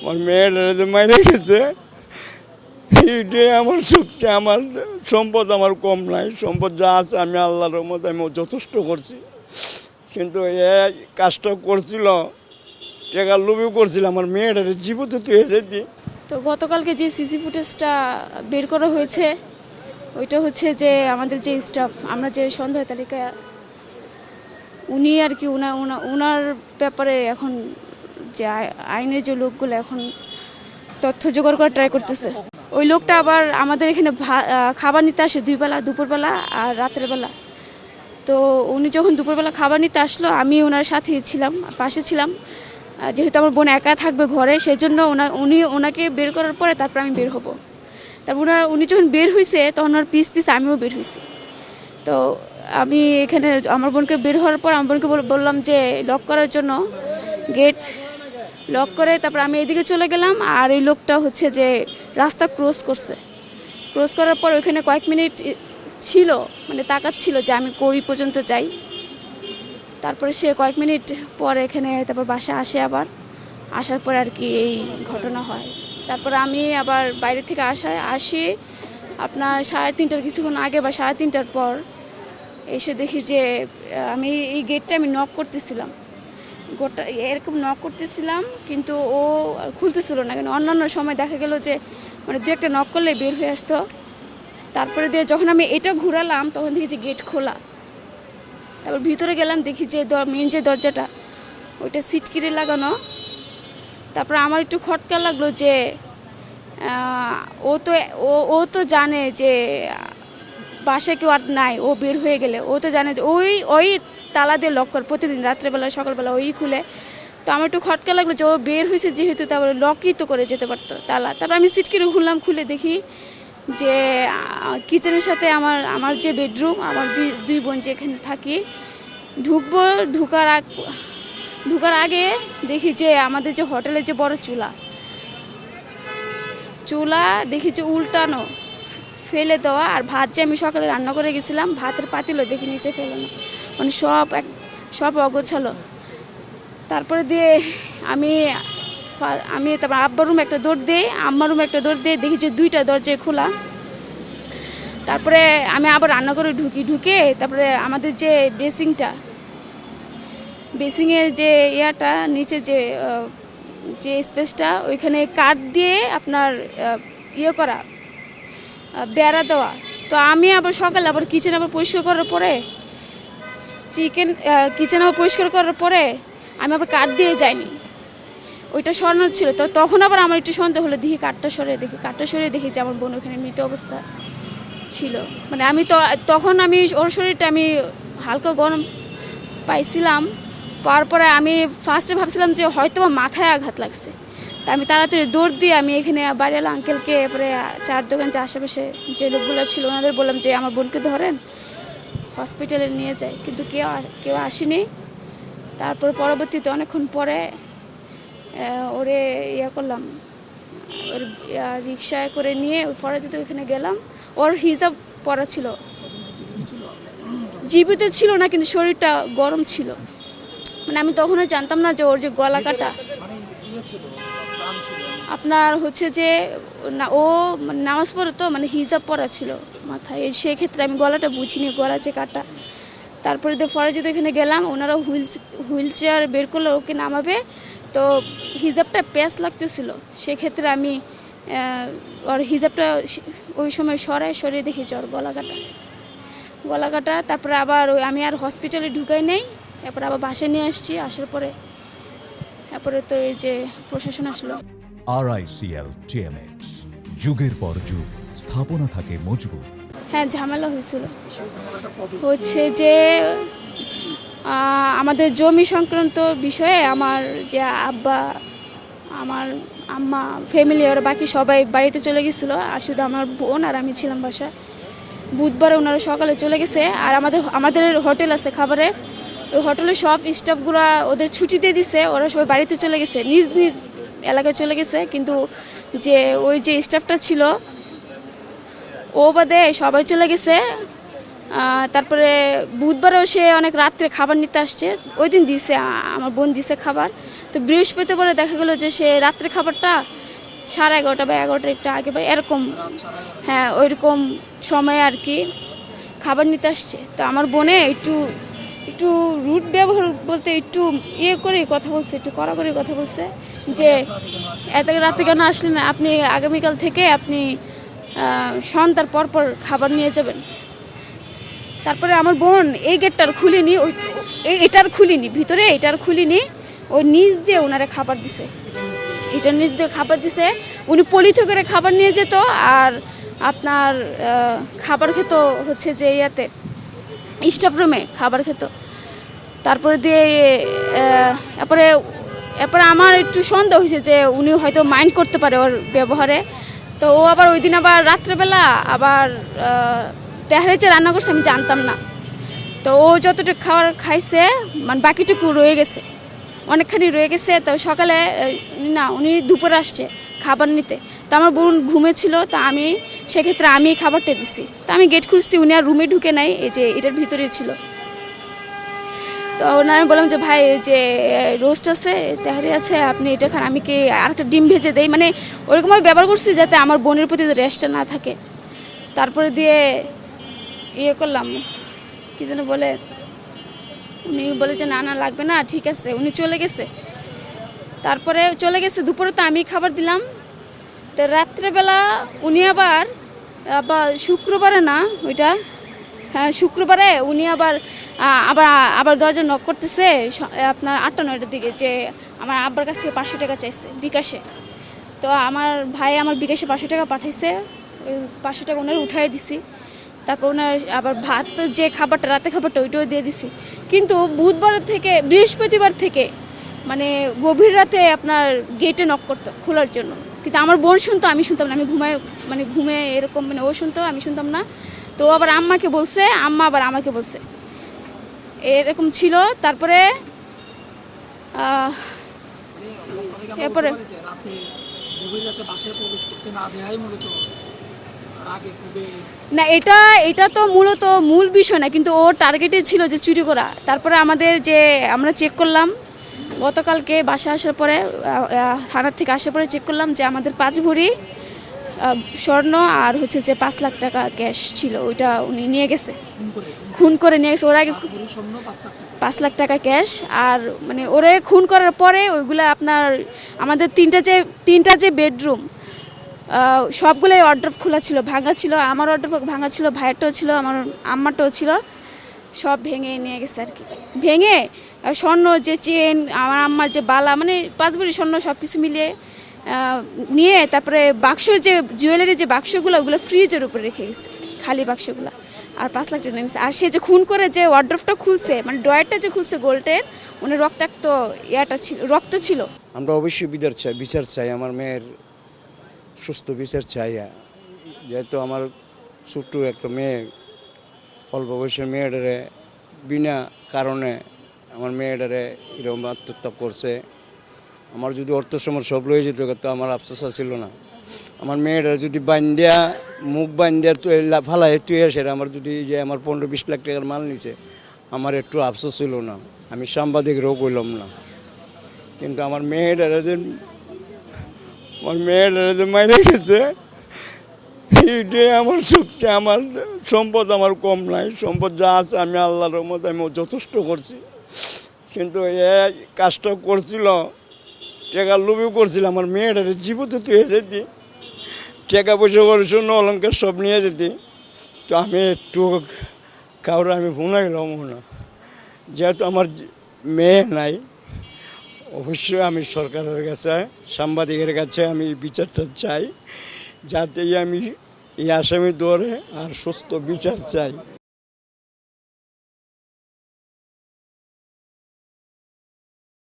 আমার মেয়েরা যে মাইরে গেছে, এইটাই আমার শক্তি। আমার সম্পদ আমার কম নাই, সম্পদ যা আছে আমি আল্লাহর রহমতে আমি যথেষ্ট করছি। কিন্তু এই কাজটা করছিল, টাকার লোভে করছিল, আমার মেয়েটা জীবিত তুই যেতি। তো গতকালকে যে সিসি ফুটেজটা বের করা হয়েছে ওইটা হচ্ছে যে আমাদের যে স্টাফ, আমরা যে সন্দেহ তালিকা, উনি আর কি ওনার ব্যাপারে এখন যে আইনের যে লোকগুলো এখন তথ্য জোগাড় করার ট্রাই করতেছে। ওই লোকটা আবার আমাদের এখানে খাবার নিতে আসে 2 বেলা, দুপুরবেলা আর রাতের বেলা। তো উনি যখন দুপুরবেলা খাবার নিতে আসলো, আমি ওনার সাথে ছিলাম, পাশে ছিলাম। যেহেতু আমার বোন একা থাকবে ঘরে, সেই জন্য ওনাকে বের করার পরে তারপর আমি বের হব। তারপর উনি যখন বের হয়েছে তখন ওনার পিস আমিও বের হয়েছি। তো আমি এখানে আমার বোনকে বের হওয়ার পর আমার বোনকে বললাম যে লক করার জন্য, গেট লক করে তারপর আমি এদিকে চলে গেলাম। আর এই লোকটা হচ্ছে যে রাস্তা ক্রস করার পর ওইখানে কয়েক মিনিট ছিল, মানে তাকাচ্ছিল যে আমি কই পর্যন্ত যাই। তারপরে সে কয়েক মিনিট পর এখানে তারপর বাসায় আসে, আবার আসার পর আর কি এই ঘটনা হয়। তারপর আমি আবার বাইরে থেকে আসি আপনার 3:30 কিছুক্ষণ আগে বা 3:30টার পর এসে দেখি যে আমি এই গেটটা আমি নক করতেছিলাম, গোটা এরকম নক করতেছিলাম, কিন্তু ও খুলতেছিল না। কিন্তু অন্যান্য সময় দেখা গেল যে মানে 2-1টা নক করলে বের হয়ে আসতো। তারপরে দিয়ে যখন আমি এটা ঘুরালাম তখন দেখি যে গেট খোলা। তারপর ভিতরে গেলাম, দেখি যে মেন যে দরজাটা ওইটা সিটকিরে লাগানো। তারপর আমার একটু খটকা লাগলো যে ও তো জানে যে বাসায় কেউ আর নাই, ও বের হয়ে গেলে ও তো জানে যে ওই তালা দিয়ে লক করে প্রতিদিন রাত্রেবেলা সকালবেলা ওই খুলে। তো আমার একটু খটকা লাগলো যে ও বের হয়েছে যেহেতু, তারপরে লকই তো করে যেতে পারতো তালা। তারপর আমি সিটকিরে ঘুরলাম, খুলে দেখি যে কিচেনের সাথে আমার যে বেডরুম, আমার দুই বোন যেখানে থাকি, ঢুকার আগে দেখি যে আমাদের যে হোটেলের যে বড় চুলা দেখি যে উল্টানো, ফেলে দেওয়া। আর ভাত যে আমি সকালে রান্না করে গেছিলাম, ভাতের পাতিলও দেখি নিচে ফেলানো, মানে সব অগোছালো। তারপরে দিয়ে আমি তারপর আব্বার রুমে একটা দৌড় দিই, আম্মার রুমে একটা দৌড় দিয়ে দেখি যে 2টা দরজায় খোলা। তারপরে আমি আবার রান্না করে ঢুকে তারপরে আমাদের যে বেসিংয়ের যে ইয়াটা নিচে যে স্পেসটা, ওইখানে কাঠ দিয়ে আপনার করা, বেড়া দেওয়া। তো আমি আবার সকালে আবার কিচেন পরিষ্কার করার পরে আমি আবার কাঠ দিয়ে যাইনি, ওইটা সরানোর ছিল। তো তখন আবার আমার একটু সন্দেহ হলো, দেখি কাঠটা সরিয়ে দেখি যে আমার বোন ওখানে মৃত অবস্থা ছিল। মানে আমি তখন ওর শরীরটা আমি হালকা গরম পাইছিলাম। পাওয়ার পরে আমি ফার্স্টে ভাবছিলাম যে হয়তো মাথায় আঘাত লাগছে। তা আমি তাড়াতাড়ি দৌড় দিয়ে আমি এখানে বাড়িওয়ালা আঙ্কেলকে, এরপরে চার দোকান যে আশেপাশে যে লোকগুলো ছিল ওনাদের বললাম যে আমার বোনকে ধরেন, হসপিটালে নিয়ে যায়। কিন্তু কেউ আসেনি। তারপর পরবর্তীতে অনেকক্ষণ পরে ওরে করলাম, ওর রিক্সায় করে নিয়ে ফরাজিতে ওইখানে গেলাম। ওর হিজাব পরা ছিল, জীবিত ছিল না, কিন্তু শরীরটা গরম ছিল। মানে আমি তখনও জানতাম না যে ওর যে গলা কাটা আপনার হচ্ছে যে ও নামাজ পড়ে, তো মানে হিজাব পরা ছিল মাথায়, সেক্ষেত্রে আমি গলাটা বুঝিনি, গলা যে কাটা। তারপরে ফরাজিতে এখানে গেলাম, ওনারা হুইল চেয়ার বের করলো ওকে নামাবে। তো হিজাবটা প্যাঁচ লাগতেছিল, সেক্ষেত্রে আমি ওর হিজাবটা ওই সময় সরিয়ে দেখি যে ওর গলা কাটা। তারপরে আবার আমি আর হসপিটালে ঢুকাই নেই, এরপর আবার বাসায় নিয়ে আসছি। আসার পরে তারপরে তো এই যে প্রশাসন আসলো। RICL TMX, যুগের পর যুগ স্থাপনা থাকে মজবুত। হ্যাঁ, ঝামেলা হয়েছিল, হচ্ছে যে আমাদের জমি সংক্রান্ত বিষয়ে আমার যে আব্বা, আমার আম্মা, ফ্যামিলি ওরা বাকি সবাই বাড়িতে চলে গেছিলো, আর শুধু আমার বোন আর আমি ছিলাম বাসায়। বুধবারে ওনারা সকালে চলে গেছে। আর আমাদের হোটেল আছে খাবারের, ওই হোটেলের সব স্টাফগুলো ওদের ছুটি দিয়ে দিছে, ওরা সবাই বাড়িতে চলে গেছে, নিজ এলাকায় চলে গেছে। কিন্তু যে ওই যে স্টাফটা ছিল ও বাদে সবাই চলে গেছে। তারপরে বুধবারেও সে অনেক রাত্রে খাবার নিতে আসছে, ওই দিন দিছে, আমার বোন দিছে খাবার। তো তো বৃহস্পতিবারে দেখা গেলো যে সে রাত্রে খাবারটা 11:30 বা 11টার একটু আগে বা এরকম, হ্যাঁ ওইরকম সময় আর কি খাবার নিতে আসছে। তো আমার বোনে একটু একটু রুট ব্যবহার বলতে একটু করে কথা বলছে, একটু কড়া করে কথা বলছে যে এত রাতে কেন আসলেন না, আপনি আগামীকাল থেকে আপনি সন্ধ্যার পর পর খাবার নিয়ে যাবেন। তারপরে আমার বোন এই গেটটার খুলিনি, ওই এটার খুলিনি, ভিতরে এটার খুলিনি, ওই নিচ দিয়ে ওনারা খাবার দিছে, এটার নিচ দিয়ে খাবার দিছে। উনি পলিথি করে খাবার নিয়ে যেত আর আপনার খাবার খেত হচ্ছে যে ইয়াতে স্টাফ রুমে খাবার খেত। তারপরে দিয়ে এরপরে আমার একটু সন্দেহ হয়েছে যে উনি হয়তো মাইন্ড করতে পারে ওর ব্যবহারে। তো ও আবার ওই দিন আবার রাত্রেবেলা আবার তেহারি যে রান্না করছে আমি জানতাম না। তো ও যতটুকু খাবার খাইছে মানে বাকিটুকু রয়ে গেছে, অনেকখানি রয়ে গেছে। তো সকালে না উনি দুপুরে আসছে খাবার নিতে, তো আমার বোন ঘুমেছিল, তো আমি সেক্ষেত্রে আমি খাবারটা দিছি। তো আমি গেট খুলছি, উনি আর রুমে ঢুকে নাই, এই যে এটার ভিতরেই ছিল। তো ওনার আমি বললাম যে ভাই যে রোস্ট আছে, তেহারি আছে, আপনি এটা খান, আমি কি আরেকটা ডিম ভেজে দেই, মানে ওরকমভাবে ব্যবহার করছি যাতে আমার বোনের প্রতি রেস্টটা না থাকে। তারপরে দিয়ে করলাম কি যেন বলে, উনি বলে যে না না লাগবে না, ঠিক আছে, উনি চলে গেছে। তারপরে চলে গেছে, দুপুরে তো আমি খাবার দিলাম। তো রাত্রেবেলা উনি আবার শুক্রবারে না ওইটা, হ্যাঁ শুক্রবারে উনি আবার আবার আবার দরজা নক করতেছে আপনার 8টা-9টার দিকে, যে আমার আব্বার কাছ থেকে 500 টাকা চাইছে বিকাশে। তো আমার ভাই আমার বিকাশে 500 টাকা পাঠাইছে, ওই 500 টাকা ওনার উঠাই দিছি। তারপর ওনার আবার ভাত যে খাবারটা রাতে খাবারটা ওইটাও দিয়ে দিছি। কিন্তু বুধবার থেকে বৃহস্পতিবার থেকে মানে গভীর রাতে আপনার গেটে নক করতো খোলার জন্য, কিন্তু আমার বোন শুনতো, আমি শুনতাম না, আমি ঘুমে এরকম, মানে ও শুনতো আমি শুনতাম না। তো আবার আম্মাকে বলছে, আম্মা আবার আমাকে বলছে, এরকম ছিল। তারপরে এরপরে না এটা তো মূলত মূল বিষয় না, কিন্তু ওর টার্গেটে ছিল যে চুরি করা। তারপরে আমাদের যে আমরা চেক করলাম গতকালকে বাসা আসার পরে, থানার থেকে আসার পরে চেক করলাম যে আমাদের 5 ভরি স্বর্ণ আর হচ্ছে যে 5 লাখ টাকা ক্যাশ ছিল, ওইটা উনি নিয়ে গেছে, খুন করে নিয়ে গেছে। ওর আগে 5 লাখ টাকা ক্যাশ, আর মানে ওরে খুন করার পরে ওইগুলো আপনার আমাদের তিনটা যে বেডরুম সবগুলোই অর্ডার খোলা ছিল, ভাঙা ছিল, আমার অর্ডার ভাঙা ছিল, ভাইয়েরটাও ছিল, আমার আম্মারটাও ছিল, সব ভেঙে নিয়ে গেছে আর কি। ভেঙে স্বর্ণ যে চেন, আমার আম্মার যে বালা, মানে 5 ভরি স্বর্ণ সব কিছু মিলিয়ে নিয়ে তারপরে বাক্স যে জুয়েলারি যে বাক্সগুলো ওগুলো ফ্রিজের উপরে রেখে গেছে, খালি বাক্সগুলো, আর 5 লাখ টাকা নিয়েছে। আর সে যে খুন করে যে ওয়ার্ড্রপটা খুলছে, মানে ড্রয়ারটা যে খুলছে গোল্ডের, মানে রক্তাক্ত ছিল, রক্ত ছিল। আমরা অবশ্যই বিচার চাই, আমার মেয়ের সুস্থ বিচার চাই। যেহেতু আমার ছোট্ট একটা মেয়ে, অল্প বয়সের মেয়েটারে বিনা কারণে আমার মেয়েটারে এরকম আত্মহত্যা করছে। আমার যদি অর্থ সমর সব লয়ে যেত তো আমার আফসোস ছিল না। আমার মেয়েটারে যদি মুখ বান্ধিয়া তুই ফালাই তুই সেটা আমার যদি যে আমার 15-20 লাখ টাকার মাল নিছে, আমার একটু আফসোস ছিল না, আমি সাংবাদিকরাও কইলাম না। কিন্তু আমার মেয়েটারে যে মাইরে গেছে, এইটাই আমার শক্তি। আমার সম্পদ আমার কম নাই, সম্পদ যা আছে আমি আল্লাহর রহমতে আমি যথেষ্ট করছি। কিন্তু এই কাজটা করছিল, টাকার লোভও করছিল, আমার মেয়েটারে জীবতে তুই যেতি, টাকা পয়সা করে শূন্য অলঙ্কার সব নিয়ে যেতি। তো আমি একটু কাউরে আমি ভুনাইলাম না, যেহেতু আমার মেয়ে নাই। অবশ্যই আমি সরকারের কাছে, সাংবাদিকের কাছে আমি বিচারটা চাই, যাতে আমি এই আসামি ধরে আর সুস্থ বিচার চাই।